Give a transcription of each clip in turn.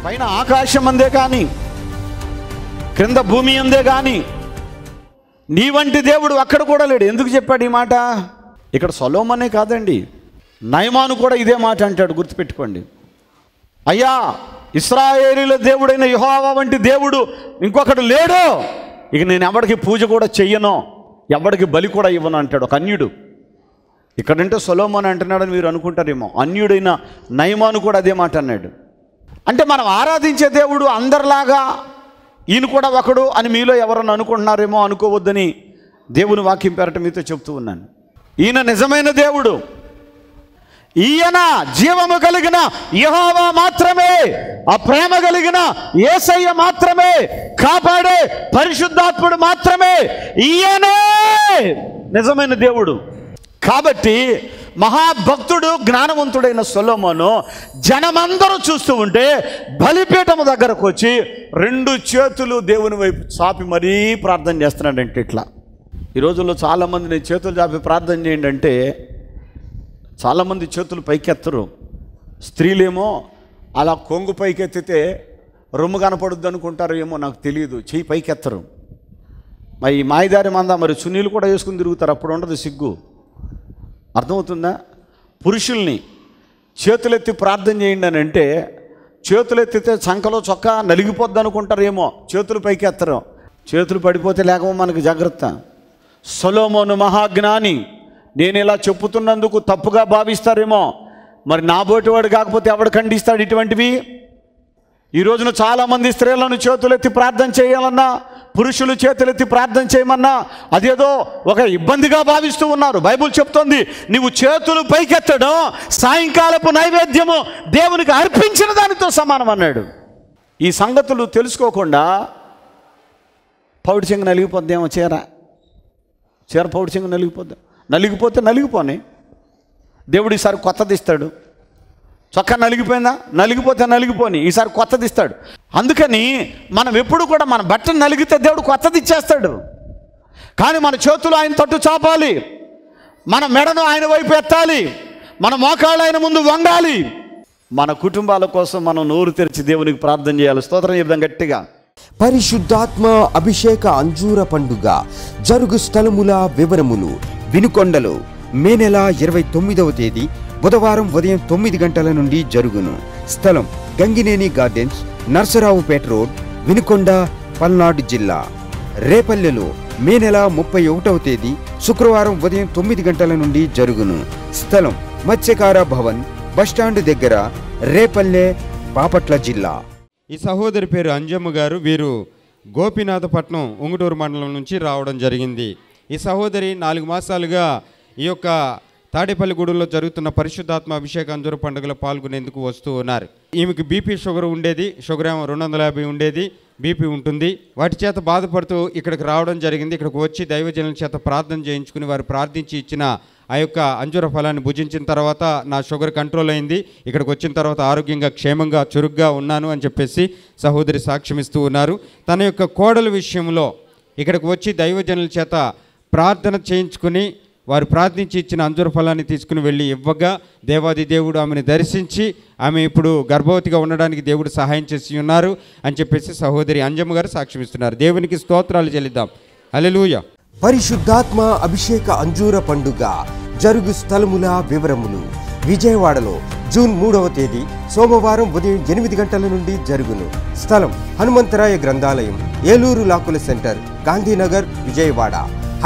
పైన ఆకాశం అందే కానీ క్రింద భూమి అందే కానీ నీ వంటి దేవుడు అక్కడ కూడా లేడు. ఎందుకు చెప్పాడు ఈ మాట? ఇక్కడ సొలొమోనే కాదండి, నయమాను కూడా ఇదే మాట అంటాడు, గుర్తుపెట్టుకోండి. అయ్యా, ఇశ్రాయేలీయుల దేవుడైన యెహోవా వంటి దేవుడు ఇంకొకడు లేడు, ఇక నేను ఎవడికి పూజ కూడా చెయ్యను, ఎవడికి బలి కూడా ఇవ్వను అంటాడు ఒక అన్యుడు. ఇక్కడంటే సొలొమోన్ అంటున్నాడని మీరు అనుకుంటారేమో, అన్యుడైన నయమాను కూడా అదే మాట అన్నాడు. అంటే మనం ఆరాధించే దేవుడు అందరిలాగా ఈయన కూడా ఒకడు అని మీలో ఎవరన్నా అనుకుంటున్నారేమో, అనుకోవద్దని దేవుని వాక్యం పేరట మీతో చెప్తూ ఉన్నాను. ఈయన నిజమైన దేవుడు, ఈయన జీవము కలిగిన యెహోవా మాత్రమే, ఆ ప్రేమ కలిగిన యేసయ్య మాత్రమే, కాపాడే పరిశుద్ధాత్ముడు మాత్రమే, ఈయనే నిజమైన దేవుడు. కాబట్టి మహాభక్తుడు జ్ఞానవంతుడైన సొలొమోను జనమందరూ చూస్తూ ఉంటే బలిపీఠము దగ్గరకు వచ్చి 2 చేతులు దేవుని వైపు చాపి మరీ ప్రార్థన చేస్తున్నాడంటే ఇట్లా. ఈ రోజుల్లో చాలామంది నేను చేతులు చాపి ప్రార్థన చేయండి అంటే చాలామంది చేతులు పైకెత్తరు. స్త్రీలేమో అలా కొంగు పైకెత్తితే రొమ్ము కనపడుద్ది అనుకుంటారు ఏమో, నాకు తెలియదు, చెయ్యి పైకెత్తరు. మరి మాయదారి మంద మరి చున్నీలు కూడా వేసుకుని తిరుగుతారు, అప్పుడు ఉండదు సిగ్గు. అర్థమవుతుందా? పురుషుల్ని చేతులెత్తి ప్రార్థన చేయండి అని అంటే చేతులెత్తితే చంకలో చొక్కా నలిగిపోద్ది అనుకుంటారేమో, చేతులు పైకి ఎత్తరు. చేతులు పడిపోతే లేకపో మనకు జాగ్రత్త. సొలొమోను మహాజ్ఞాని, నేను ఇలా చెప్పుతున్నందుకు తప్పుగా భావిస్తారేమో, మరి నా బోటివాడు కాకపోతే ఎవడు ఖండిస్తాడు ఇటువంటివి? ఈ రోజున చాలామంది స్త్రీలను చేతులెత్తి ప్రార్థన చేయాలన్నా, పురుషులు చేతులెత్తి ప్రార్థన చేయమన్నా అదేదో ఒక ఇబ్బందిగా భావిస్తూ ఉన్నారు. బైబిల్ చెప్తోంది, నీవు చేతులు పైకెత్తడం సాయంకాలపు నైవేద్యము దేవునికి అర్పించిన దానితో సమానం అన్నాడు. ఈ సంగతులు తెలుసుకోకుండా పౌడి చెంగు నలిగిపోద్దేమో, చీర పౌడి చెంగు నలిగిపోతే నలిగిపోని, దేవుడు ఈసారి కొత్తది ఇస్తాడు. చొక్కా నలిగిపోయిందా, నలిగిపోతే నలిగిపోని, ఈసారి కొత్తది ఇస్తాడు. అందుకని మనం ఎప్పుడు కూడా మన బట్టను నలిగితే దేవుడు కొత్తది ఇచ్చేస్తాడు. కానీ మన చేతులు ఆయన తట్టు చాపాలి, మన మెడను ఆయన వైపు ఎత్తాలి, మన మోకాళ్ళు ఆయన ముందు వంగాలి. మన కుటుంబాల కోసం మనం నోరు తెరిచి దేవునికి ప్రార్థన చేయాలి. స్తోత్రం చెప్దాం గట్టిగా. పరిశుద్ధాత్మ అభిషేక అంజూర పండుగ జరుగు స్థలముల వివరములు. వినుకొండలో మే నెల 29వ తేదీ బుధవారం ఉదయం 9 గంటల నుండి జరుగును. స్థలం గంగినేని గార్డెన్స్, నర్సరావుపేట రోడ్, వినుకొండ, పల్నాడు జిల్లా. రేపల్లెలో మే నెల 31వ తేదీ శుక్రవారం ఉదయం 9 గంటల నుండి జరుగును. స్థలం మత్స్యకార భవన్, బస్టాండ్ దగ్గర, రేపల్లె, బాపట్ల జిల్లా. ఈ సహోదరి పేరు అంజమ్మ గారు. వీరు గోపీనాథపట్నం, ఉంగుటూరు మండలం నుంచి రావడం జరిగింది. ఈ సహోదరి 4 మాసాలుగా ఈ యొక్క తాడేపల్లిగూడెంలో జరుగుతున్న పరిశుద్ధాత్మ అభిషేక అంజూర పండుగలో పాల్గొనేందుకు వస్తూ ఉన్నారు. ఈమెకి బీపీ షుగర్ ఉండేది, షుగర్ ఏమో 250 ఉండేది, బీపీ ఉంటుంది. వాటి చేత బాధపడుతూ ఇక్కడికి రావడం జరిగింది. ఇక్కడికి వచ్చి దైవజనుల చేత ప్రార్థన చేయించుకుని వారు ప్రార్థించి ఇచ్చిన ఆ యొక్క అంజూర ఫలాన్ని భుజించిన తర్వాత నా షుగర్ కంట్రోల్ అయింది, ఇక్కడికి వచ్చిన తర్వాత ఆరోగ్యంగా క్షేమంగా చురుగ్గా ఉన్నాను అని చెప్పేసి సహోదరి సాక్ష్యం ఇస్తూ ఉన్నారు. తన యొక్క కోడల విషయంలో ఇక్కడికి వచ్చి దైవజనుల చేత ప్రార్థన చేయించుకుని వారు ప్రార్థించి ఇచ్చిన అంజూర ఫలాన్ని తీసుకుని వెళ్ళి ఇవ్వగా దేవాది దేవుడు ఆమెను దర్శించి ఆమె ఇప్పుడు గర్భవతిగా ఉండడానికి దేవుడు సహాయం చేసి ఉన్నారు అని చెప్పేసి సహోదరి అంజమ్మ గారు సాక్ష్యం ఇస్తున్నారు. దేవునికి స్తోత్రాలు చెల్లిద్దాం. హల్లెలూయా. పరిశుద్ధాత్మ అభిషేక అంజూర పండుగ జరుగు స్థలముల వివరములు. విజయవాడలో జూన్ 3వ తేదీ సోమవారం ఉదయం 8 గంటల నుండి జరుగును. స్థలం హనుమంతరాయ గ్రంథాలయం, ఏలూరు లాకుల సెంటర్, గాంధీనగర్, విజయవాడ.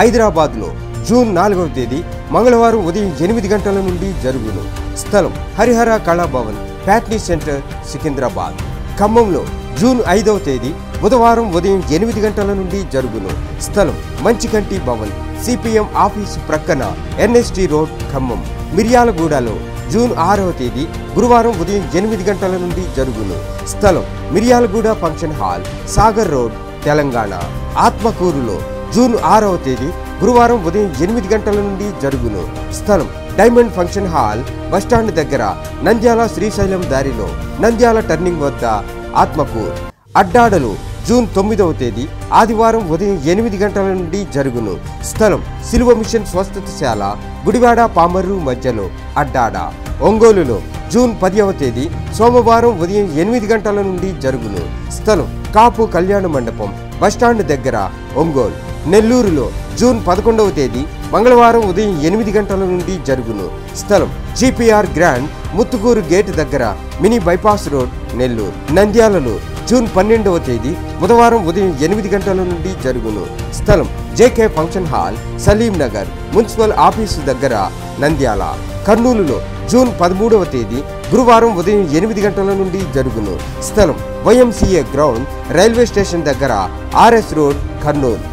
హైదరాబాద్లో జూన్ 4వ తేదీ మంగళవారం ఉదయం 8 గంటల నుండి జరుగును. స్థలం హరిహర కళాభవన్, ప్యాట్నీ సెంటర్, సికింద్రాబాద్. ఖమ్మంలో జూన్ 5వ తేదీ బుధవారం ఉదయం 8 గంటల నుండి జరుగును. స్థలం మంచికంటి భవన్, సిపిఎం ఆఫీసు ప్రక్కన, ఎన్ఎస్టీ రోడ్, ఖమ్మం. మిర్యాలగూడలో జూన్ 6వ తేదీ గురువారం ఉదయం 8 గంటల నుండి జరుగును. స్థలం Miryalaguda function hall, Sagar road, Telangana. ఆత్మకూరులో జూన్ 6వ తేదీ గురువారం ఉదయం 8 గంటల నుండి జరుగును. స్థలం డైమండ్ ఫంక్షన్ హాల్, బస్టాండ్ దగ్గర, నంద్యాల శ్రీశైలం దారిలో, నంద్యాల టర్నింగ్ వద్ద, ఆత్మకూర్. అడ్డాడలో జూన్ 9వ తేదీ ఆదివారం ఉదయం 8 గంటల నుండి జరుగును. స్థలం సిలువ మిషన్ స్వస్థతశాల, గుడివాడ పామర్రు మధ్యలో, అడ్డాడ. ఒంగోలులో జూన్ 10వ తేదీ సోమవారం ఉదయం 8 గంటల నుండి జరుగును. స్థలం కాపు కళ్యాణ మండపం, బస్టాండ్ దగ్గర, ఒంగోలు. నెల్లూరులో జూన్ 11వ తేదీ మంగళవారం ఉదయం 8 గంటల నుండి జరుగును. స్థలం జిపిఆర్ గ్రాండ్, ముత్తుకూరు గేట్ దగ్గర, మినీ బైపాస్ రోడ్, నెల్లూరు. నంద్యాలలో జూన్ 12వ తేదీ బుధవారం ఉదయం 8 గంటల నుండి జరుగును. స్థలం JK function hall, Salim Nagar, municipal office దగ్గర, నంద్యాల. కర్నూలులో జూన్ 13వ తేదీ గురువారం ఉదయం 8 గంటల నుండి జరుగును. స్థలం వైఎంసీఏ గ్రౌండ్, రైల్వే స్టేషన్ దగ్గర, ఆర్ఎస్ రోడ్, కర్నూలు.